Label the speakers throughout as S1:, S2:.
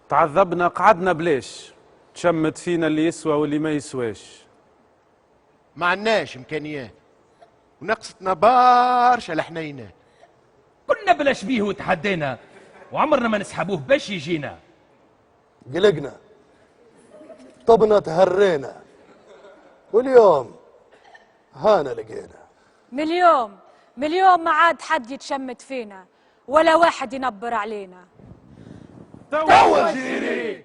S1: تعذبنا قعدنا بلاش، تشمت فينا اللي يسوى واللي ما يسواش.
S2: ما عندناش امكانيات ونقصتنا برشا الحنينات.
S3: كنا بلاش بيه وتحدينا وعمرنا ما نسحبوه باش يجينا.
S4: قلقنا طبنا تهرينا واليوم هانا لقينا.
S5: من اليوم ما عاد حد يتشمت فينا ولا واحد ينبر علينا.
S1: توا جيري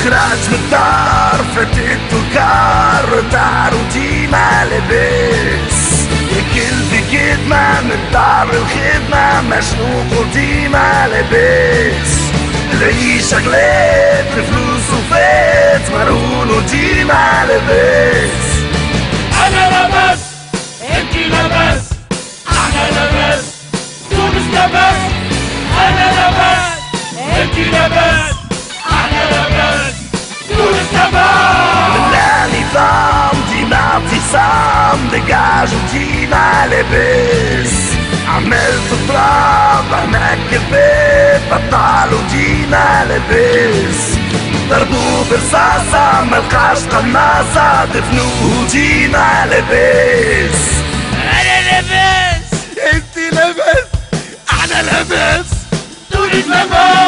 S6: خرج من الدار فتت وكار دار وديما لبس الكل في كدمة من دار الخدمة مشنوق وديما لبس العيشة غلات الفلوس وفات مرهون وديما لبس.
S3: أنا لاباس أنتي لاباس أحنا لاباس تونس لاباس. أنا لاباس أنتي لاباس أحنا لاباس تونس لاباس.
S6: لا نظام ديما اعتصام دقاج وديما لبس عملت تراب هناك كذاب بطال وديما لبس ضربوه برصاصة ملقاش قناصة دفنوه وديما لبس.
S3: أنا لاباس
S6: انتي لاباس احنا لاباس
S3: تونس لاباس.